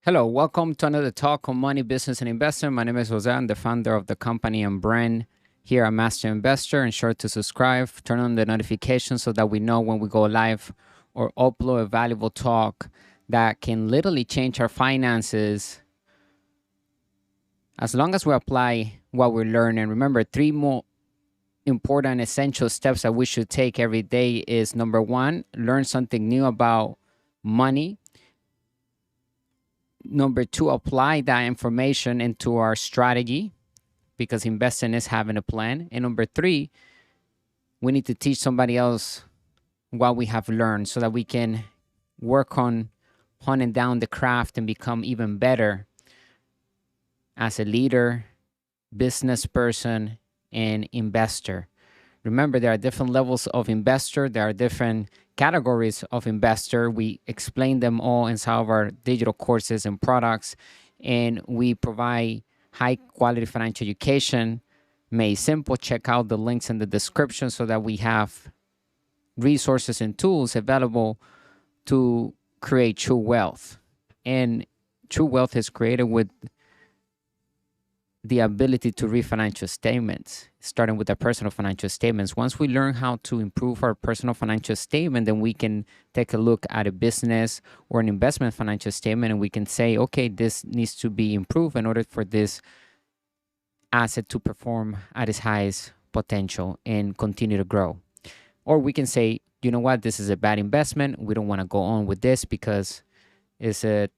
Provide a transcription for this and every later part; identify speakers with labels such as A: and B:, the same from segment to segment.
A: Hello, welcome to another talk on money, business, and investment. My name is Jose. I'm the founder of the company and brand here at Master Investor. Ensure to subscribe, turn on the notifications so that we know when we go live or upload a valuable talk that can literally change our finances as long as we apply what we learn. And remember, three more important essential steps that we should take every day is number one, learn something new about money. Number two, apply that information into our strategy because investing is having a plan. And number three, we need to teach somebody else what we have learned so that we can work on honing down the craft and become even better as a leader, business person, and investor. Remember, there are different levels of investor. There are different categories of investor. We explain them all inside of our digital courses and products, and we provide high quality financial education made simple. Check out the links in the description so that we have resources and tools available to create true wealth. And true wealth is created with the ability to read financial statements, starting with the personal financial statements. Once we learn how to improve our personal financial statement, then we can take a look at a business or an investment financial statement and we can say, okay, this needs to be improved in order for this asset to perform at its highest potential and continue to grow. Or we can say, you know what, this is a bad investment. We don't want to go on with this because it's a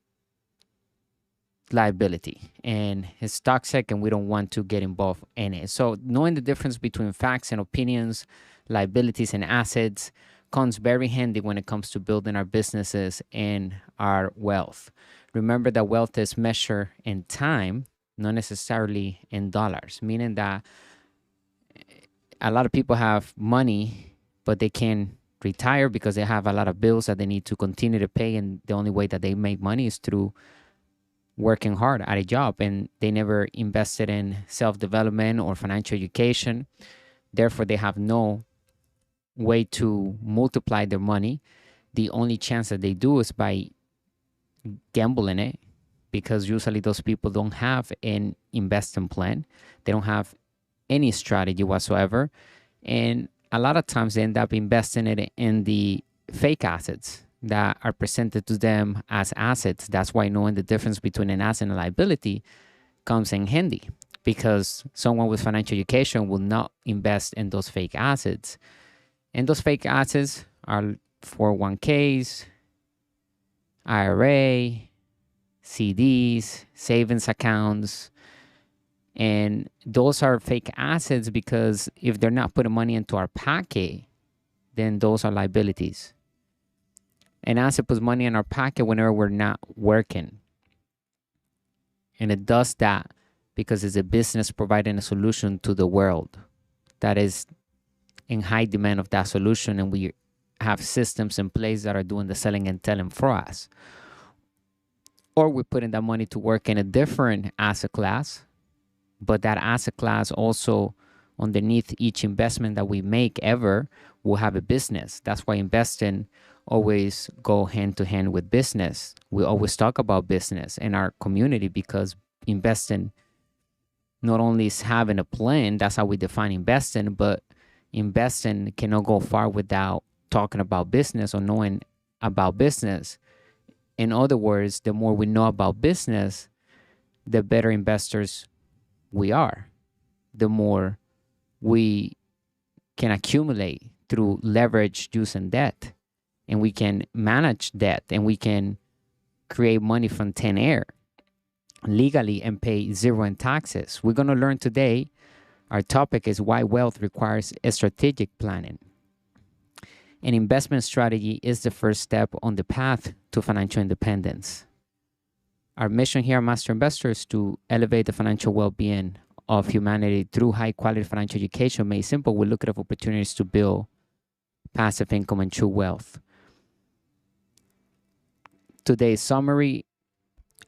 A: liability and it's toxic and we don't want to get involved in it. So knowing the difference between facts and opinions, liabilities and assets comes very handy when it comes to building our businesses and our wealth. Remember that wealth is measured in time, not necessarily in dollars, meaning that a lot of people have money but they can't retire because they have a lot of bills that they need to continue to pay, and the only way that they make money is through working hard at a job, and they never invested in self-development or financial education. Therefore, they have no way to multiply their money. The only chance that they do is by gambling it, because usually those people don't have an investment plan. They don't have any strategy whatsoever. And a lot of times they end up investing it in the fake assets that are presented to them as assets. That's why knowing the difference between an asset and a liability comes in handy, because someone with financial education will not invest in those fake assets. And those fake assets are 401ks, IRA, CDs, savings accounts. And those are fake assets because if they're not putting money into our pocket, then those are liabilities. An asset puts money in our pocket whenever we're not working. And it does that because it's a business providing a solution to the world that is in high demand of that solution. And we have systems in place that are doing the selling and selling for us. Or we're putting that money to work in a different asset class. But that asset class also, underneath each investment that we make ever, will have a business. That's why investing always go hand to hand with business. We always talk about business in our community because investing not only is having a plan, that's how we define investing, but investing cannot go far without talking about business or knowing about business. In other words, the more we know about business, the better investors we are, the more we can accumulate through leverage, using debt. And we can manage debt and we can create money from thin air legally and pay zero in taxes. We're going to learn today. Our topic is why wealth requires a strategic planning. An investment strategy is the first step on the path to financial independence. Our mission here at Master Investor is to elevate the financial well-being of humanity through high-quality financial education made simple with lucrative opportunities to build passive income and true wealth. Today's summary: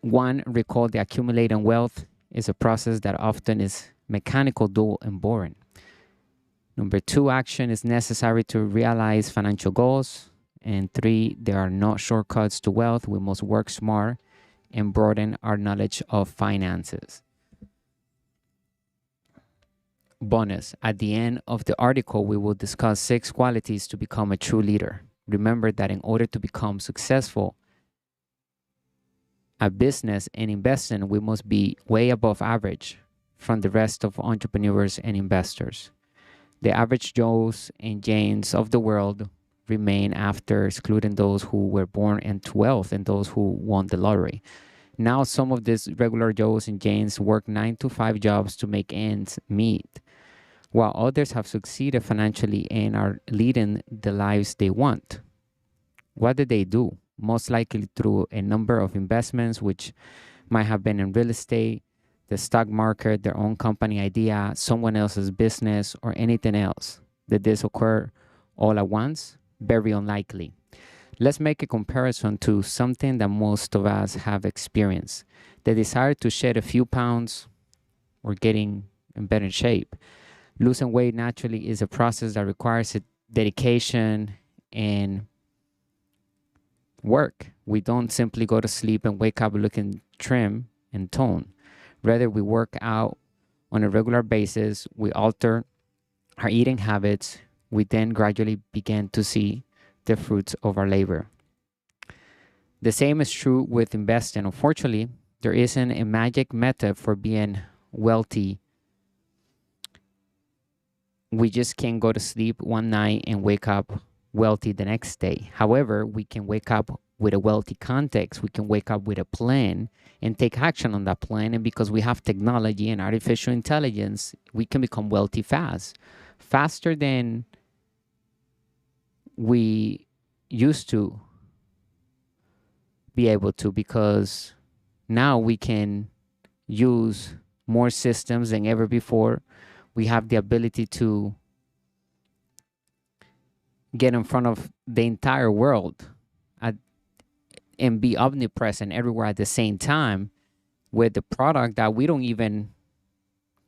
A: 1, recall the accumulating wealth is a process that often is mechanical, dull, and boring. Number 2, action is necessary to realize financial goals. And 3, there are no shortcuts to wealth. We must work smart and broaden our knowledge of finances. Bonus. At the end of the article, we will discuss 6 qualities to become a true leader. Remember that in order to become successful at business and investing, we must be way above average from the rest of entrepreneurs and investors. The average Joes and Janes of the world remain after excluding those who were born into wealth and those who won the lottery. Now, some of these regular Joes and Janes work 9 to 5 jobs to make ends meet, while others have succeeded financially and are leading the lives they want. What did they do? Most likely through a number of investments, which might have been in real estate, the stock market, their own company idea, someone else's business, or anything else. Did this occur all at once? Very unlikely. Let's make a comparison to something that most of us have experienced. The desire to shed a few pounds or getting in better shape. Losing weight naturally is a process that requires dedication and work. We don't simply go to sleep and wake up looking trim and toned. Rather, we work out on a regular basis. We alter our eating habits. We then gradually begin to see the fruits of our labor. The same is true with investing. Unfortunately, there isn't a magic method for being wealthy. We just can't go to sleep one night and wake up wealthy the next day. However, we can wake up with a wealthy context. We can wake up with a plan and take action on that plan. And because we have technology and artificial intelligence, we can become wealthy fast, faster than we used to be able to, because now we can use more systems than ever before. We have the ability to get in front of the entire world and be omnipresent everywhere at the same time with the product that we don't even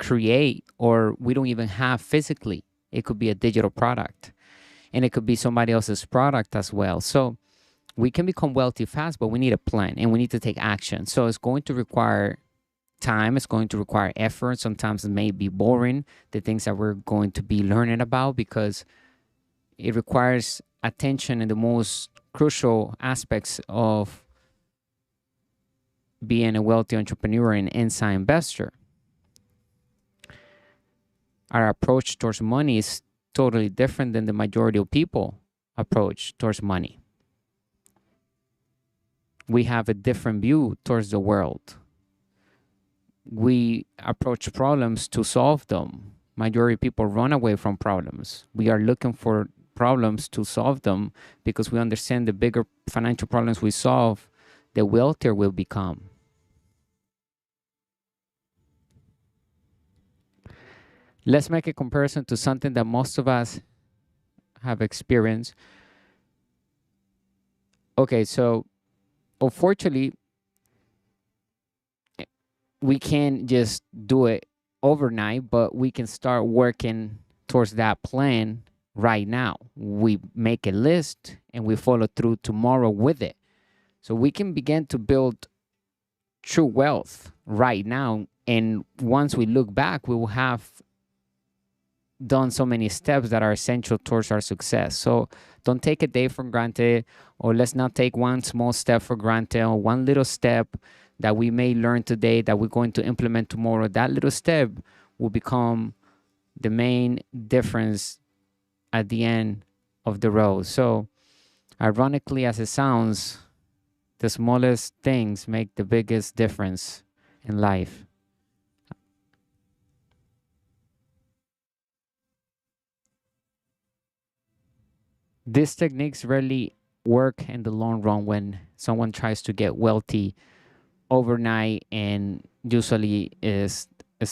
A: create or we don't even have physically. It could be a digital product and it could be somebody else's product as well. So we can become wealthy fast, but we need a plan and we need to take action. So it's going to require time. It's going to require effort. Sometimes it may be boring, the things that we're going to be learning about, because it requires attention in the most crucial aspects of being a wealthy entrepreneur and inside investor. Our approach towards money is totally different than the majority of people approach towards money. We have a different view towards the world. We approach problems to solve them. Majority of people run away from problems. We are looking for problems to solve them because we understand the bigger financial problems we solve, the wealthier we'll become. Let's make a comparison to something that most of us have experienced. Okay, so unfortunately, we can't just do it overnight, but we can start working towards that plan right now. We make a list and we follow through tomorrow with it. So we can begin to build true wealth right now. And once we look back, we will have done so many steps that are essential towards our success. So don't take a day for granted, or let's not take one small step for granted, or one little step that we may learn today that we're going to implement tomorrow. That little step will become the main difference at the end of the road. So ironically as it sounds, the smallest things make the biggest difference in life. These techniques rarely work in the long run when someone tries to get wealthy overnight, and usually is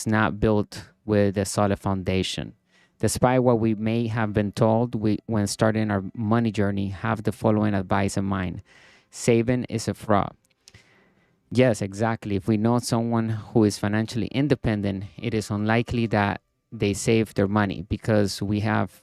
A: not built with a solid foundation. Despite what we may have been told, when starting our money journey, have the following advice in mind. Saving is a fraud. Yes, exactly. If we know someone who is financially independent, it is unlikely that they save their money, because we have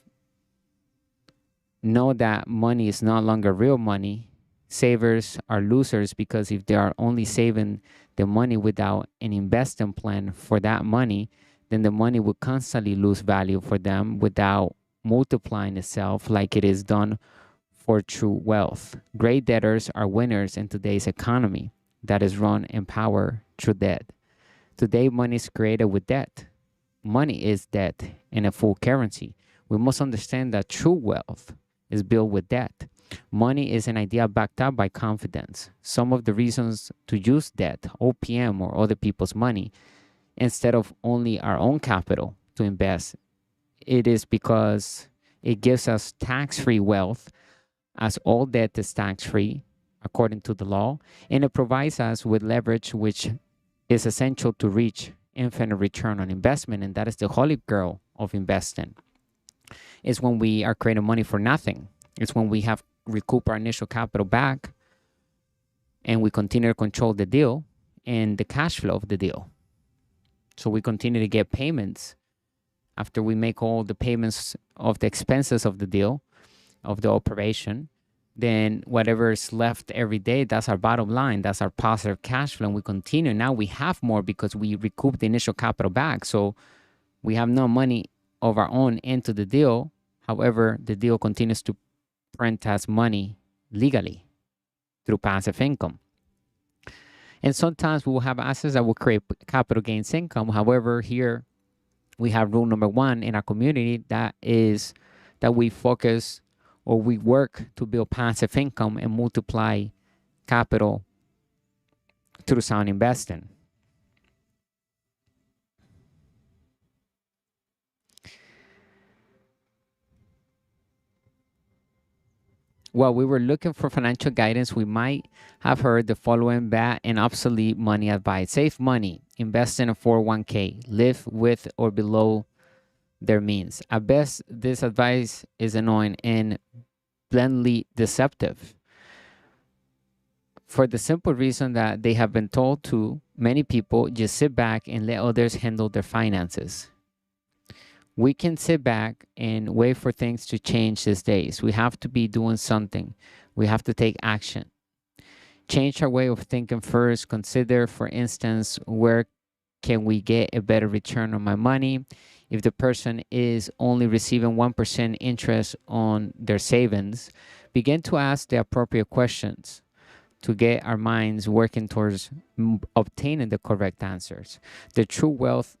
A: know that money is no longer real money. Savers are losers because if they are only saving the money without an investment plan for that money, then the money will constantly lose value for them without multiplying itself like it is done for true wealth. Great debtors are winners in today's economy that is run and powered through debt. Today, money is created with debt. Money is debt in a full currency. We must understand that true wealth is built with debt. Money is an idea backed up by confidence. Some of the reasons to use debt, OPM, or other people's money instead of only our own capital to invest, it is because it gives us tax-free wealth, as all debt is tax-free according to the law, and it provides us with leverage, which is essential to reach infinite return on investment, and that is the holy grail of investing. It's when we are creating money for nothing. It's when we have recoup our initial capital back and we continue to control the deal and the cash flow of the deal. So we continue to get payments after we make all the payments of the expenses of the deal, of the operation. Then whatever is left every day, that's our bottom line. That's our positive cash flow. And we continue. Now we have more because we recoup the initial capital back. So we have no money of our own into the deal. However, the deal continues to print us money legally through passive income. And sometimes we will have assets that will create capital gains income. However, here we have rule number one in our community, that is that we focus or we work to build passive income and multiply capital through sound investing. While we were looking for financial guidance, we might have heard the following bad and obsolete money advice. Save money, invest in a 401k, live with or below their means. At best, this advice is annoying and bluntly deceptive, for the simple reason that they have been told to many people just sit back and let others handle their finances. We can sit back and wait for things to change these days. We have to be doing something. We have to take action. Change our way of thinking first. Consider, for instance, where can we get a better return on my money? If the person is only receiving 1% interest on their savings, begin to ask the appropriate questions to get our minds working towards obtaining the correct answers. The true wealth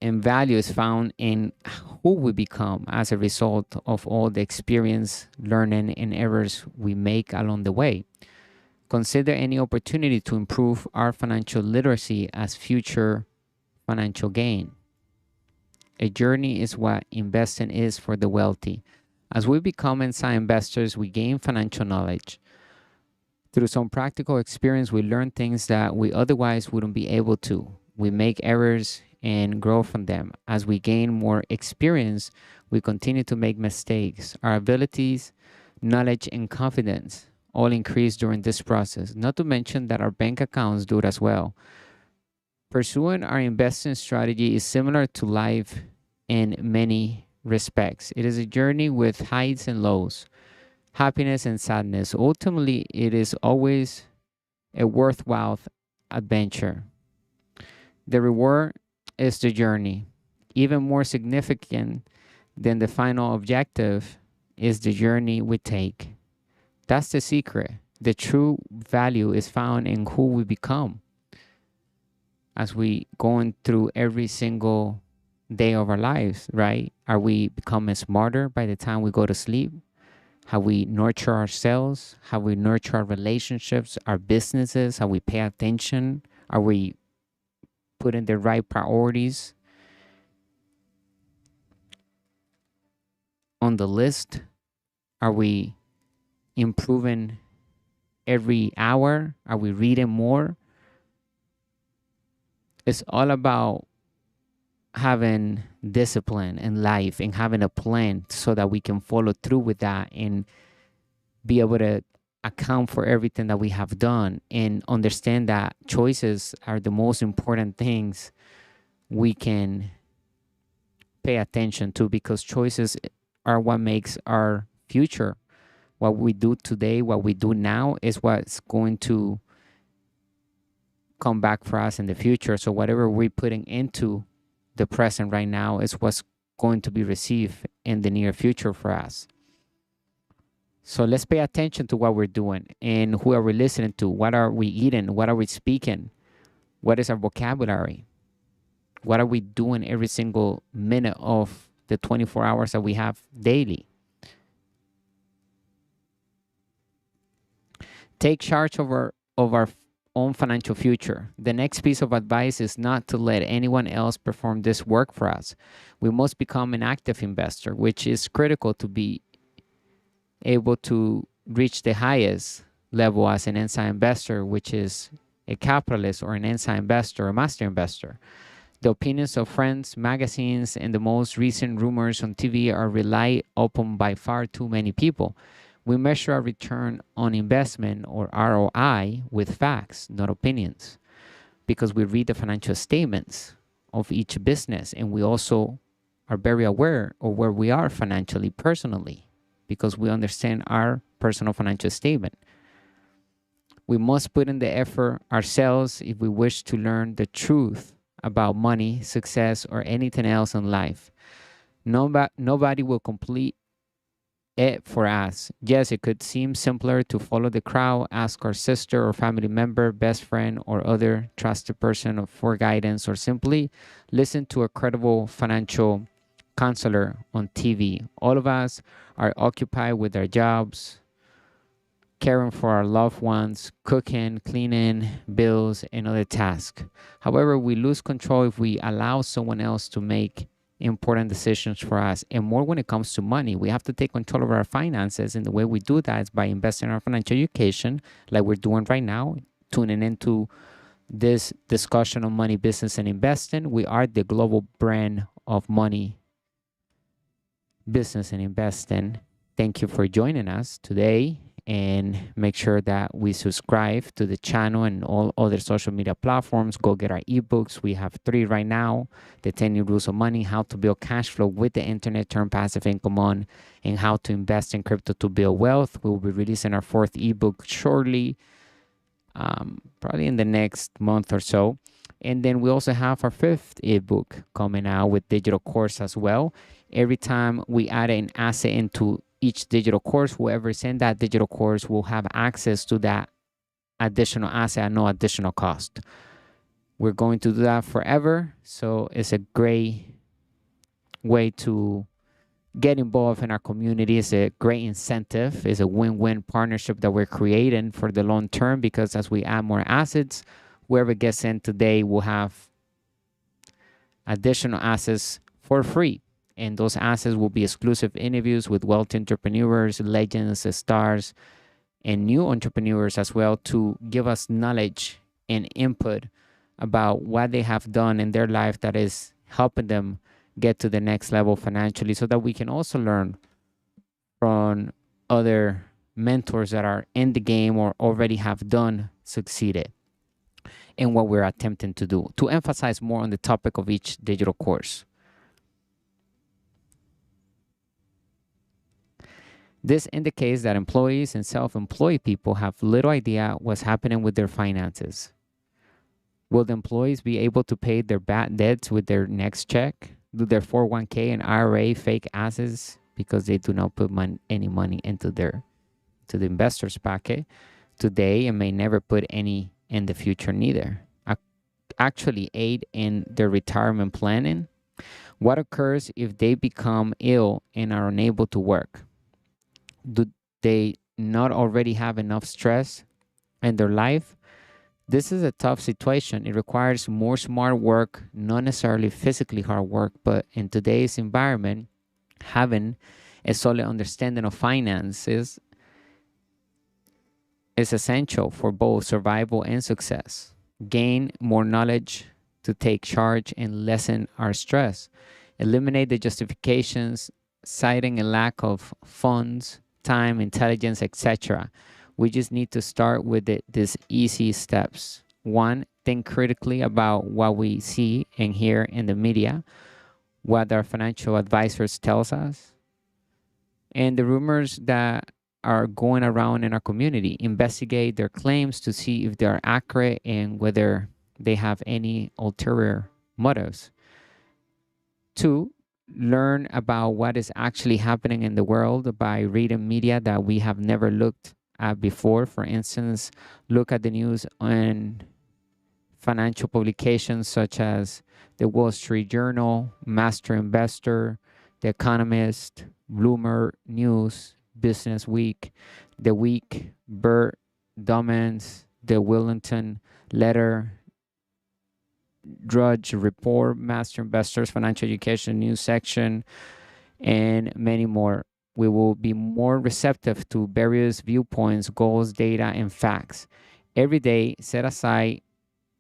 A: and value is found in who we become as a result of all the experience, learning, and errors we make along the way. Consider any opportunity to improve our financial literacy as future financial gain. A journey is what investing is for the wealthy. As we become inside investors, we gain financial knowledge. Through some practical experience, we learn things that we otherwise wouldn't be able to. We make errors and grow from them. As we gain more experience, we continue to make mistakes. Our abilities, knowledge, and confidence all increase during this process, not to mention that our bank accounts do it as well. Pursuing our investing strategy is similar to life in many respects. It is a journey with highs and lows, happiness and sadness. Ultimately, it is always a worthwhile adventure. The reward is the journey. Even more significant than the final objective is the journey we take. That's the secret. The true value is found in who we become as we going through every single day of our lives, right? Are we becoming smarter by the time we go to sleep? How we nurture ourselves, how we nurture our relationships, our businesses, how we pay attention? Are we putting the right priorities on the list? Are we improving every hour? Are we reading more? It's all about having discipline in life and having a plan so that we can follow through with that and be able to account for everything that we have done and understand that choices are the most important things we can pay attention to, because choices are what makes our future What we do today, what we do now is what's going to come back for us in the future. So whatever we're putting into the present right now is what's going to be received in the near future for us. So let's pay attention to what we're doing and who are we listening to? What are we eating? What are we speaking? What is our vocabulary? What are we doing every single minute of the 24 hours that we have daily? Take charge of our own financial future. The next piece of advice is not to let anyone else perform this work for us. We must become an active investor, which is critical to be able to reach the highest level as an inside investor, which is a capitalist or an inside investor, a master investor. The opinions of friends, magazines, and the most recent rumors on TV are relied upon by far too many people. We measure our return on investment or ROI with facts, not opinions, because we read the financial statements of each business, and we also are very aware of where we are financially, personally, because we understand our personal financial statement. We must put in the effort ourselves if we wish to learn the truth about money, success, or anything else in life. Nobody will complete it for us. Yes, it could seem simpler to follow the crowd, ask our sister or family member, best friend, or other trusted person for guidance, or simply listen to a credible financial counselor on TV. All of us are occupied with our jobs, caring for our loved ones, cooking, cleaning, bills, and other tasks. However, we lose control if we allow someone else to make important decisions for us. And more when it comes to money, we have to take control of our finances. And the way we do that is by investing in our financial education, like we're doing right now, tuning into this discussion on money, business, and investing. We are the global brand of money, business, and investing. Thank you for joining us today, and make sure that we subscribe to the channel and all other social media platforms. Go get our ebooks. We have 3 right now: the 10 new rules of money, how to build cash flow with the internet, turn passive income on, and how to invest in crypto to build wealth. We will be releasing our 4th ebook shortly, probably in the next month or so. And then we also have our 5th ebook coming out with digital course as well. Every time we add an asset into each digital course, whoever is in that digital course will have access to that additional asset at no additional cost. We're going to do that forever. So it's a great way to get involved in our community. It's a great incentive. It's a win-win partnership that we're creating for the long term, because as we add more assets, whoever gets in today will have additional assets for free. And those assets will be exclusive interviews with wealthy entrepreneurs, legends, stars, and new entrepreneurs as well, to give us knowledge and input about what they have done in their life that is helping them get to the next level financially, so that we can also learn from other mentors that are in the game or already have done succeeded in what we're attempting to do, to emphasize more on the topic of each digital course. This indicates that employees and self-employed people have little idea what's happening with their finances. Will the employees be able to pay their bad debts with their next check? Do their 401k and IRA fake assets because they do not put any money into the investor's pocket today, and may never put any in the future neither, actually aid in their retirement planning? What occurs if they become ill and are unable to work? Do they not already have enough stress in their life? This is a tough situation. It requires more smart work, not necessarily physically hard work, but in today's environment, having a solid understanding of finances is essential for both survival and success. Gain more knowledge to take charge and lessen our stress. Eliminate the justifications, citing a lack of funds, time, intelligence, etc. We just need to start with these easy steps. 1, think critically about what we see and hear in the media, what our financial advisors tells us, and the rumors that are going around in our community, investigate their claims to see if they are accurate and whether they have any ulterior motives. Two, learn about what is actually happening in the world by reading media that we have never looked at before. For instance, look at the news on financial publications such as the Wall Street Journal, Master Investor, The Economist, Bloomberg News, Business Week, The Week, Burt Doman's, The Wellington Letter, Drudge Report, Master Investors Financial Education News section, and many more. We will be more receptive to various viewpoints, goals, data, and facts. Every day, set aside,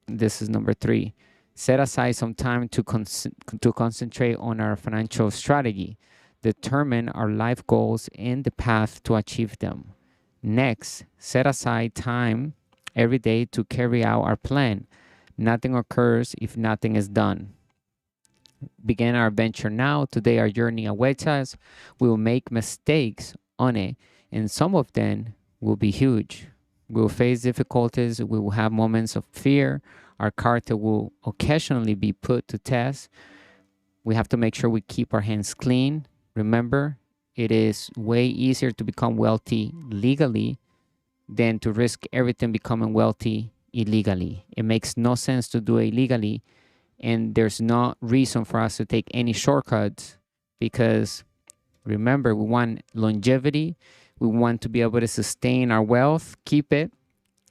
A: this is number 3, set aside some time to concentrate on our financial strategy, determine our life goals and the path to achieve them. Next, set aside time every day to carry out our plan. Nothing occurs if nothing is done. Begin our venture now. Today, our journey awaits us. We will make mistakes on it, and some of them will be huge. We will face difficulties. We will have moments of fear. Our character will occasionally be put to test. We have to make sure we keep our hands clean. Remember, it is way easier to become wealthy legally than to risk everything becoming wealthy illegally. It makes no sense to do it illegally, and there's no reason for us to take any shortcuts because remember, we want longevity. We want to be able to sustain our wealth, keep it,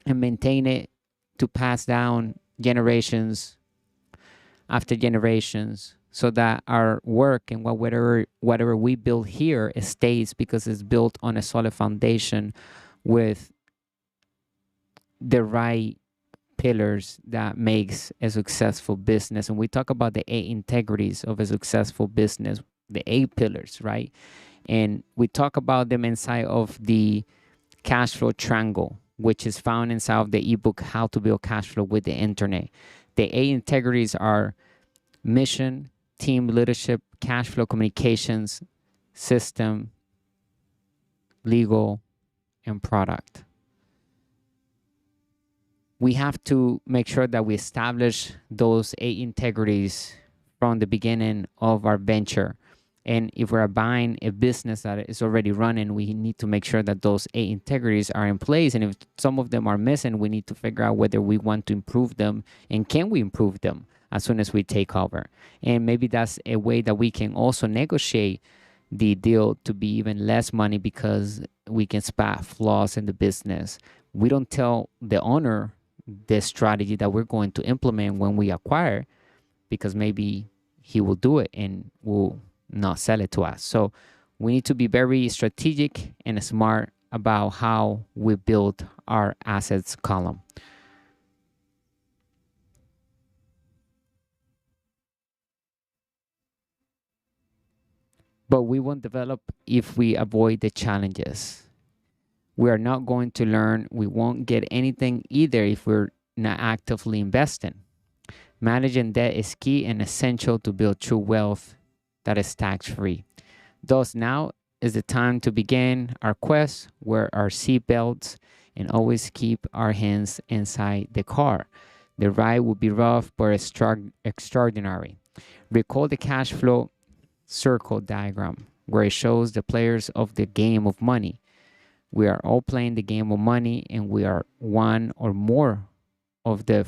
A: and maintain it to pass down generations after generations so that our work and whatever we build here stays because it's built on a solid foundation with the right pillars that makes a successful business. And we talk about the 8 integrities of a successful business, the 8 pillars, right? And we talk about them inside of the cash flow triangle, which is found inside of the ebook, How to Build Cash Flow with the Internet. The 8 integrities are mission, team leadership, cash flow communications, system, legal, and product. We have to make sure that we establish those 8 integrities from the beginning of our venture. And if we're buying a business that is already running, we need to make sure that those 8 integrities are in place. And if some of them are missing, we need to figure out whether we want to improve them and can we improve them as soon as we take over. And maybe that's a way that we can also negotiate the deal to be even less money because we can spot flaws in the business. We don't tell the owner the strategy that we're going to implement when we acquire because maybe he will do it and will not sell it to us. So we need to be very strategic and smart about how we build our assets column. But we won't develop if we avoid the challenges. We are not going to learn. We won't get anything either if we're not actively investing. Managing debt is key and essential to build true wealth that is tax-free. Thus, now is the time to begin our quest. Wear our seatbelts and always keep our hands inside the car. The ride will be rough but extraordinary. Recall the cash flow circle diagram where it shows the players of the game of money. We are all playing the game of money and we are one or more of the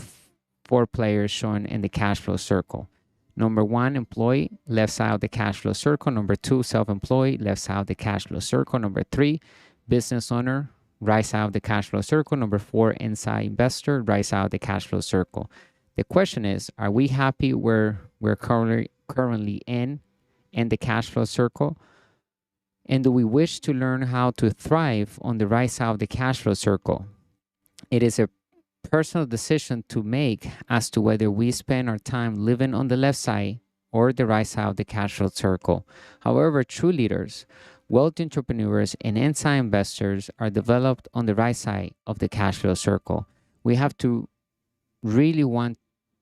A: 4 players shown in the cash flow circle. Number 1, employee, left side of the cash flow circle. Number 2, self-employed, left side of the cash flow circle. Number 3, business owner, right side of the cash flow circle. Number 4, inside investor, right side of the cash flow circle. The question is, are we happy where we're currently in the cash flow circle? And do we wish to learn how to thrive on the right side of the cash flow circle? It is a personal decision to make as to whether we spend our time living on the left side or the right side of the cash flow circle. However, true leaders, wealthy entrepreneurs, and inside investors are developed on the right side of the cash flow circle. We have to really want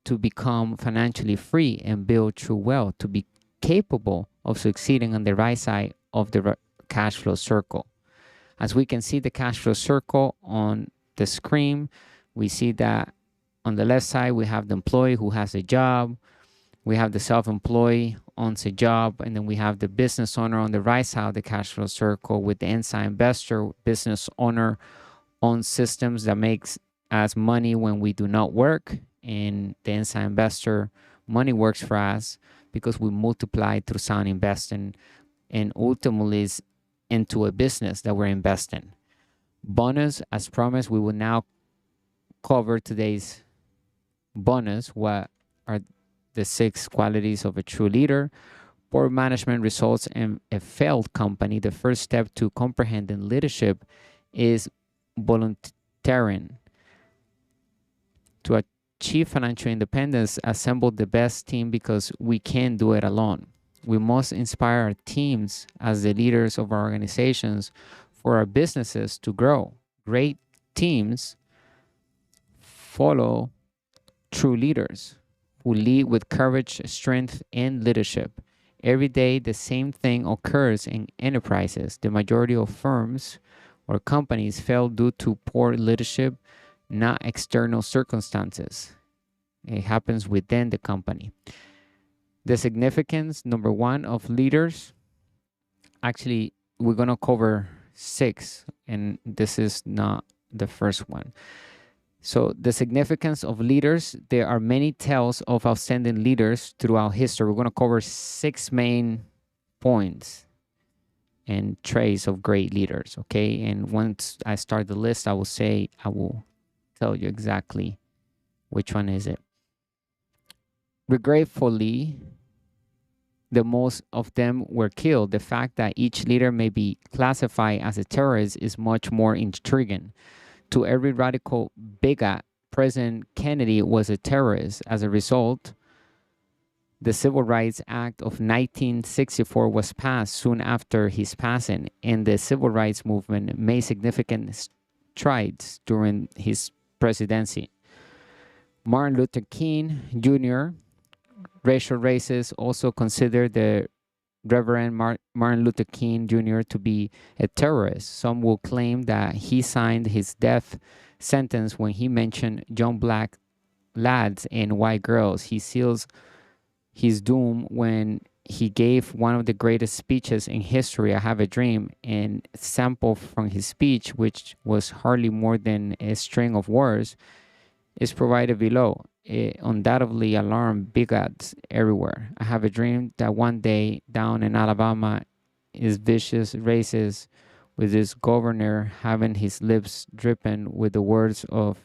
A: to become financially free and build true wealth to be capable of succeeding on the right side of the cash flow circle. As we can see the cash flow circle on the screen, we see that on the left side, we have the employee who has a job. We have the self-employed owns a job, and then we have the business owner on the right side of the cash flow circle with the inside investor. Business owner owns systems that makes us money when we do not work, and the inside investor, money works for us because we multiply through sound investing, and ultimately is into a business that we're investing. Bonus, as promised, we will now cover today's bonus. What are the 6 qualities of a true leader? Poor management results in a failed company. The first step to comprehending leadership is volunteering. To achieve financial independence, assemble the best team because we can't do it alone. We must inspire our teams as the leaders of our organizations for our businesses to grow. Great teams follow true leaders who lead with courage, strength, and leadership. Every day, the same thing occurs in enterprises. The majority of firms or companies fail due to poor leadership, not external circumstances. It happens within the company. The significance, number 1, of leaders. Actually, we're going to cover 6, and this is not the first one. So the significance of leaders, there are many tales of outstanding leaders throughout history. We're going to cover 6 main points and traits of great leaders, okay? And once I start the list, I will tell you exactly which one is it. Regretfully, the most of them were killed. The fact that each leader may be classified as a terrorist is much more intriguing. To every radical bigot, President Kennedy was a terrorist. As a result, the Civil Rights Act of 1964 was passed soon after his passing, and the Civil Rights Movement made significant strides during his presidency. Martin Luther King Jr., racial racists also consider the Reverend Martin Luther King Jr. to be a terrorist. Some will claim that he signed his death sentence when he mentioned young black lads and white girls. He seals his doom when he gave one of the greatest speeches in history, I Have a Dream, and sample from his speech, which was hardly more than a string of words, is provided below. It undoubtedly alarmed bigots everywhere. I have a dream that one day down in Alabama is vicious racist with this governor having his lips dripping with the words of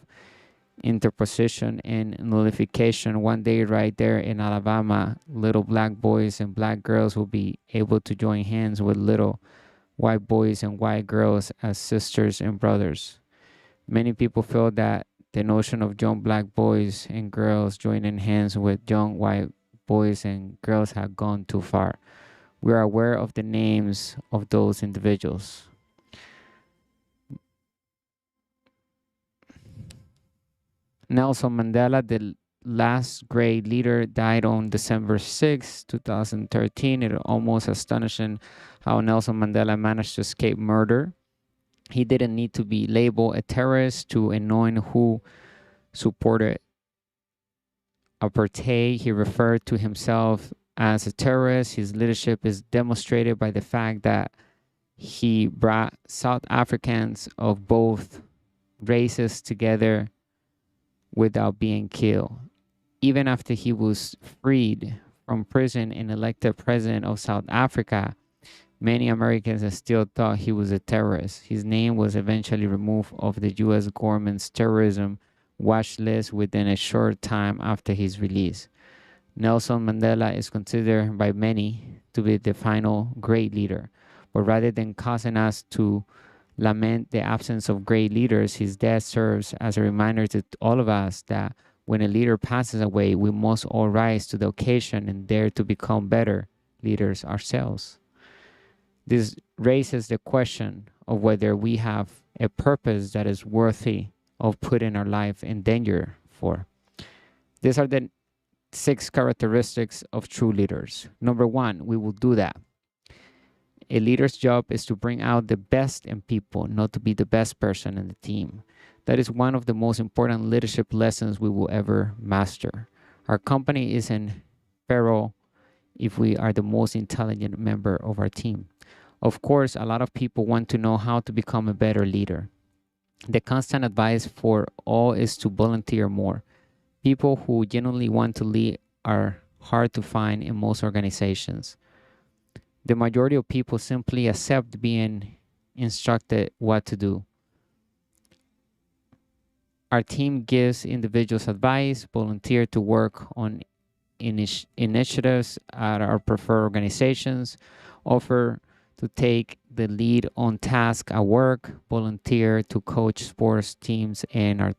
A: interposition and nullification. One day right there in Alabama, little black boys and black girls will be able to join hands with little white boys and white girls as sisters and brothers. Many people feel that the notion of young black boys and girls joining hands with young white boys and girls have gone too far. We are aware of the names of those individuals. Nelson Mandela, the last great leader, died on December 6, 2013. It is almost astonishing how Nelson Mandela managed to escape murder. He didn't need to be labeled a terrorist to anoint who supported apartheid. He referred to himself as a terrorist. His leadership is demonstrated by the fact that he brought South Africans of both races together without being killed. Even after he was freed from prison and elected president of South Africa, many Americans still thought he was a terrorist. His name was eventually removed off the U.S. government's terrorism watch list within a short time after his release. Nelson Mandela is considered by many to be the final great leader. But rather than causing us to lament the absence of great leaders, his death serves as a reminder to all of us that when a leader passes away, we must all rise to the occasion and dare to become better leaders ourselves. This raises the question of whether we have a purpose that is worthy of putting our life in danger for. These are the 6 characteristics of true leaders. Number 1, we will do that. a leader's job is to bring out the best in people, not to be the best person in the team. That is one of the most important leadership lessons we will ever master. Our company is in peril if we are the most intelligent member of our team. Of course, a lot of people want to know how to become a better leader. The constant advice for all is to volunteer more. People who genuinely want to lead are hard to find in most organizations. The majority of people simply accept being instructed what to do. Our team gives individuals advice, volunteer to work on initiatives at our preferred organizations, offer to take the lead on tasks at work, volunteer to coach sports teams in our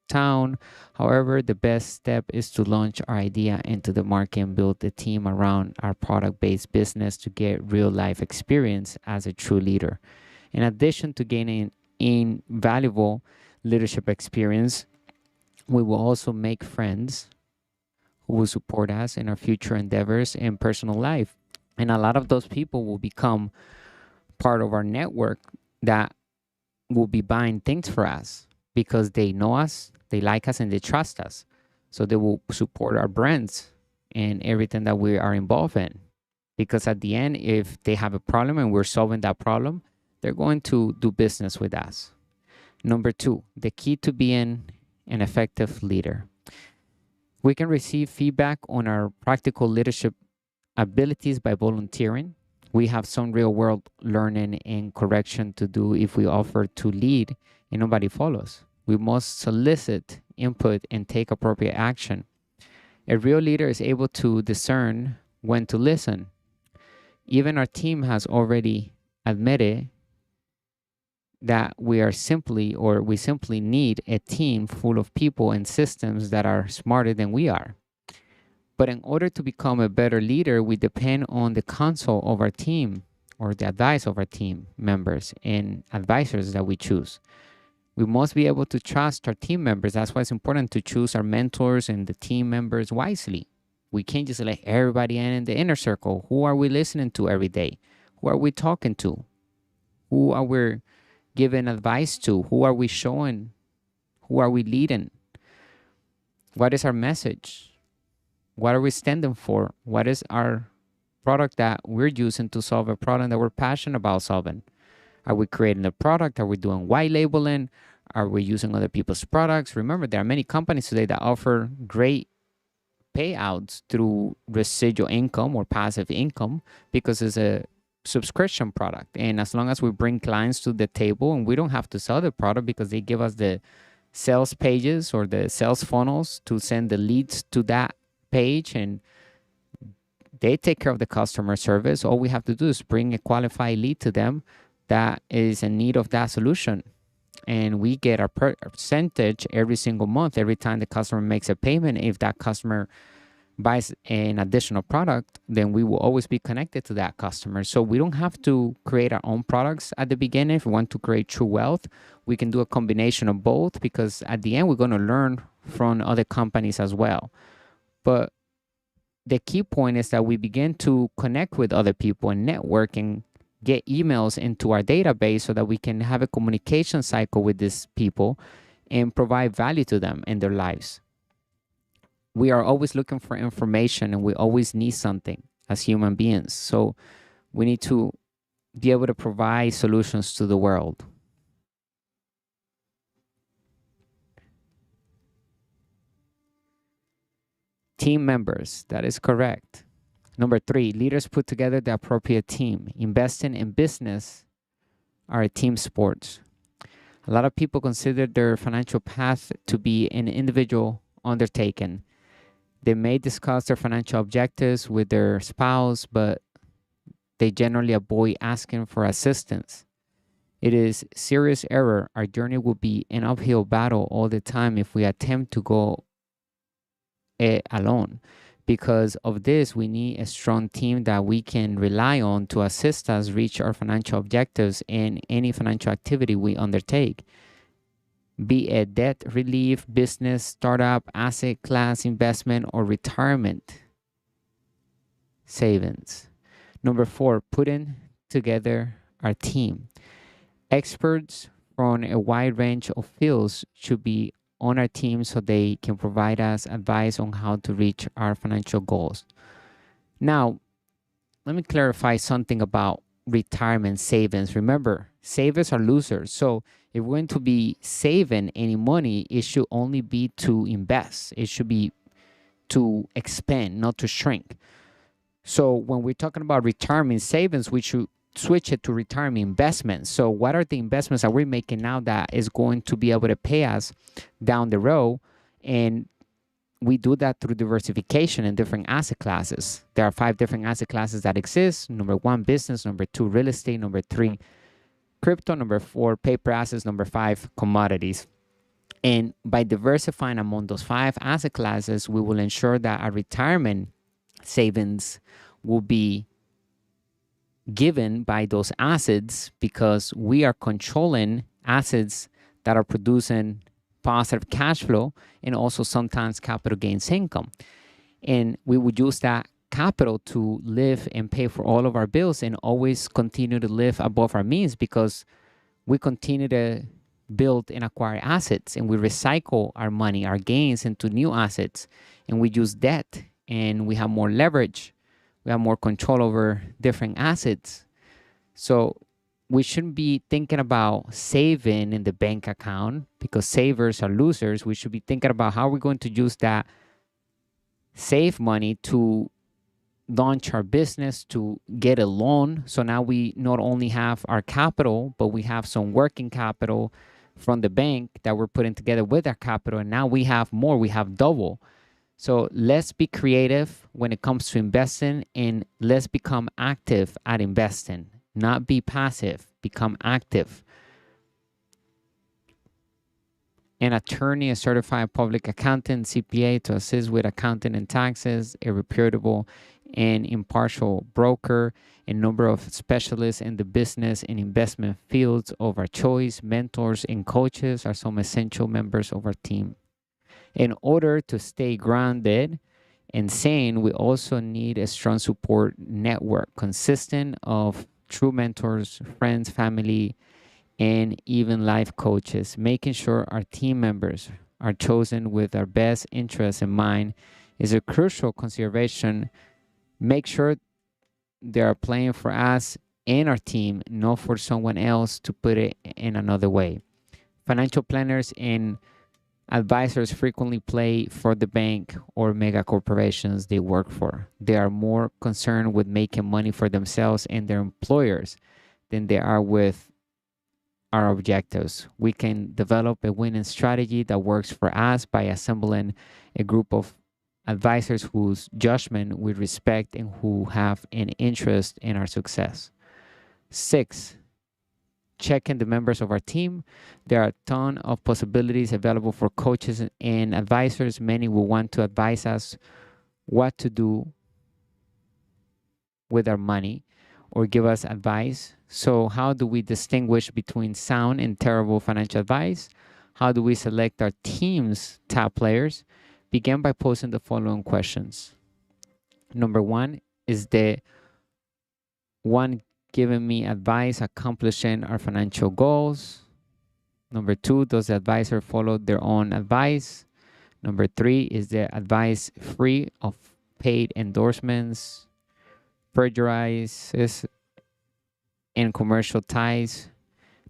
A: town. However, the best step is to launch our idea into the market and build the team around our product-based business to get real-life experience as a true leader. In addition to gaining invaluable leadership experience, we will also make friends who will support us in our future endeavors and personal life. And a lot of those people will become part of our network that will be buying things for us because they know us, they like us, and they trust us. So they will support our brands and everything that we are involved in. Because at the end, if they have a problem and we're solving that problem, they're going to do business with us. Number 2, the key to being an effective leader. We can receive feedback on our practical leadership abilities by volunteering. We have some real world learning and correction to do if we offer to lead and nobody follows. We must solicit input and take appropriate action. A real leader is able to discern when to listen. Even our team has already admitted that we simply need a team full of people and systems that are smarter than we are. But in order to become a better leader, we depend on the counsel of our team or the advice of our team members and advisors that we choose. We must be able to trust our team members. That's why it's important to choose our mentors and the team members wisely. We can't just let everybody in the inner circle. Who are we listening to every day? Who are we talking to? Who are we giving advice to? Who are we showing? Who are we leading? What is our message? What are we standing for? What is our product that we're using to solve a problem that we're passionate about solving? Are we creating a product? Are we doing white labeling? Are we using other people's products? Remember, there are many companies today that offer great payouts through residual income or passive income because it's a subscription product. And as long as we bring clients to the table and we don't have to sell the product because they give us the sales pages or the sales funnels to send the leads to that page and they take care of the customer service. All we have to do is bring a qualified lead to them that is in need of that solution. And we get our percentage every single month, every time the customer makes a payment. If that customer buys an additional product, then we will always be connected to that customer. So we don't have to create our own products at the beginning. If we want to create true wealth, we can do a combination of both because at the end, we're going to learn from other companies as well. But the key point is that we begin to connect with other people and network and get emails into our database so that we can have a communication cycle with these people and provide value to them in their lives. We are always looking for information and we always need something as human beings. So we need to be able to provide solutions to the world. Team members, that is correct. Number 3, leaders put together the appropriate team. Investing in business are a team sport. A lot of people consider their financial path to be an individual undertaking. They may discuss their financial objectives with their spouse, but they generally avoid asking for assistance. It is serious error. Our journey will be an uphill battle all the time if we attempt to go it alone. Because of this, we need a strong team that we can rely on to assist us reach our financial objectives in any financial activity we undertake. Be it debt relief, business, startup, asset class, investment, or retirement savings. Number 4, putting together our team. Experts from a wide range of fields should be on our team so they can provide us advice on how to reach our financial goals. Now, let me clarify something about retirement savings. Remember, savers are losers. So if we're going to be saving any money, it should only be to invest. It should be to expand, not to shrink. So when we're talking about retirement savings, we should switch it to retirement investments. So what are the investments that we're making now that is going to be able to pay us down the road? And we do that through diversification in different asset classes. There are 5 different asset classes that exist. Number 1, business. Number 2, real estate. Number 3, crypto. Number 4, paper assets. Number 5, commodities. And by diversifying among those 5 asset classes, we will ensure that our retirement savings will be given by those assets because we are controlling assets that are producing positive cash flow and also sometimes capital gains income. And we would use that capital to live and pay for all of our bills and always continue to live above our means because we continue to build and acquire assets and we recycle our money, our gains into new assets, and we use debt and we have more leverage. We have more control over different assets. So we shouldn't be thinking about saving in the bank account because savers are losers. We should be thinking about how we're going to use that save money to launch our business, to get a loan. So now we not only have our capital, but we have some working capital from the bank that we're putting together with our capital. And now we have more, we have double. So let's be creative when it comes to investing and let's become active at investing. Not be passive, become active. An attorney, a certified public accountant, CPA to assist with accounting and taxes, a reputable and impartial broker, a number of specialists in the business and investment fields of our choice, mentors and coaches are some essential members of our team. In order to stay grounded and sane, we also need a strong support network consisting of true mentors, friends, family, and even life coaches. Making sure our team members are chosen with our best interests in mind is a crucial consideration. Make sure they are playing for us and our team, not for someone else, to put it in another way. Financial planners and advisors frequently play for the bank or mega corporations they work for. They are more concerned with making money for themselves and their employers than they are with our objectives. We can develop a winning strategy that works for us by assembling a group of advisors whose judgment we respect and who have an interest in our success. 6, checking the members of our team. There are a ton of possibilities available for coaches and advisors. Many will want to advise us what to do with our money or give us advice. So how do we distinguish between sound and terrible financial advice? How do we select our team's top players? Begin by posing the following questions. Number 1, is the one giving me advice accomplishing our financial goals? Number 2, does the advisor follow their own advice? Number 3, is the advice free of paid endorsements, plagiarizes, and commercial ties?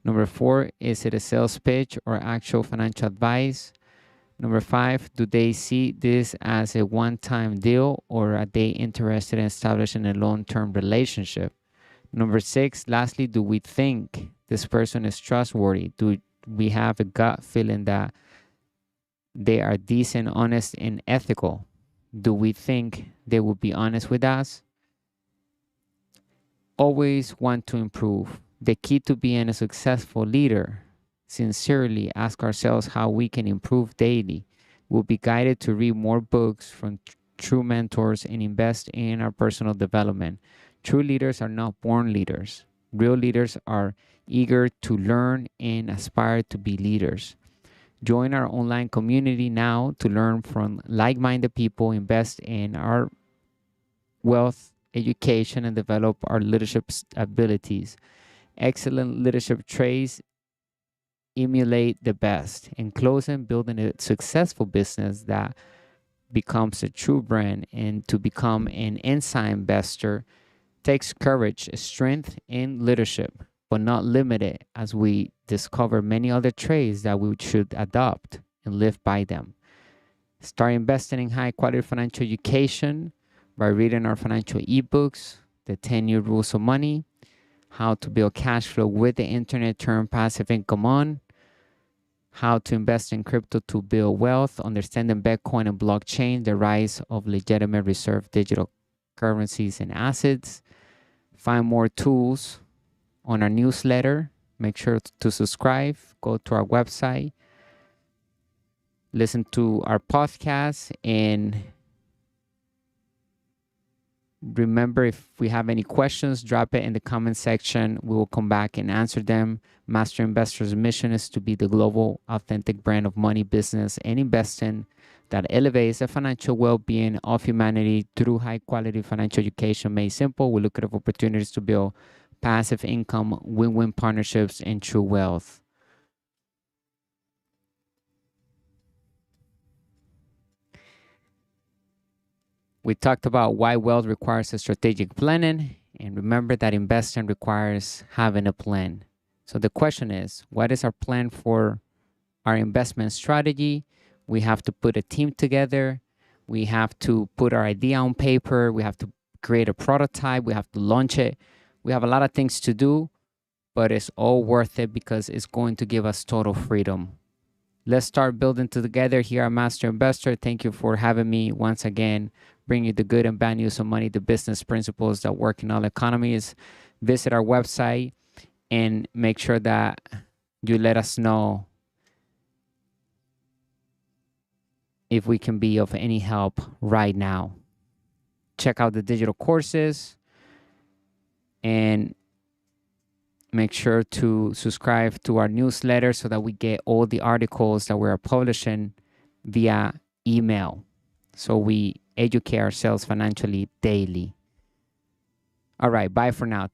A: Number 4, is it a sales pitch or actual financial advice? Number 5, do they see this as a one-time deal or are they interested in establishing a long-term relationship? Number 6, lastly, do we think this person is trustworthy? Do we have a gut feeling that they are decent, honest, and ethical? Do we think they will be honest with us? Always want to improve. The key to being a successful leader. Sincerely ask ourselves how we can improve daily. We'll be guided to read more books from true mentors and invest in our personal development. True leaders are not born leaders. Real leaders are eager to learn and aspire to be leaders. Join our online community now to learn from like-minded people, invest in our wealth education, and develop our leadership abilities. Excellent leadership traits emulate the best. In closing, building a successful business that becomes a true brand and to become an inside investor takes courage, strength, and leadership, but not limited, as we discover many other traits that we should adopt and live by them. Start investing in high quality financial education by reading our financial ebooks, the 10-year rules of money, how to build cash flow with the internet, turn passive income on, how to invest in crypto to build wealth, understanding Bitcoin and blockchain, the rise of legitimate reserve digital currencies and assets. Find more tools on our newsletter. Make sure to subscribe. Go to our website. Listen to our podcast. And remember, if we have any questions, drop it in the comment section. We will come back and answer them. Master Investor's mission is to be the global authentic brand of money, business, and investing that elevates the financial well-being of humanity through high-quality financial education made simple. We look at opportunities to build passive income, win-win partnerships, and true wealth. We talked about why wealth requires a strategic planning, and remember that investing requires having a plan. So the question is, what is our plan for our investment strategy? We have to put a team together. We have to put our idea on paper. We have to create a prototype. We have to launch it. We have a lot of things to do, but it's all worth it because it's going to give us total freedom. Let's start building together here at Master Investor. Thank you for having me once again, bring you the good and bad news of money, the business principles that work in all economies. Visit our website and make sure that you let us know if we can be of any help right now. Check out the digital courses and make sure to subscribe to our newsletter so that we get all the articles that we're publishing via email. So we educate ourselves financially daily. All right, bye for now.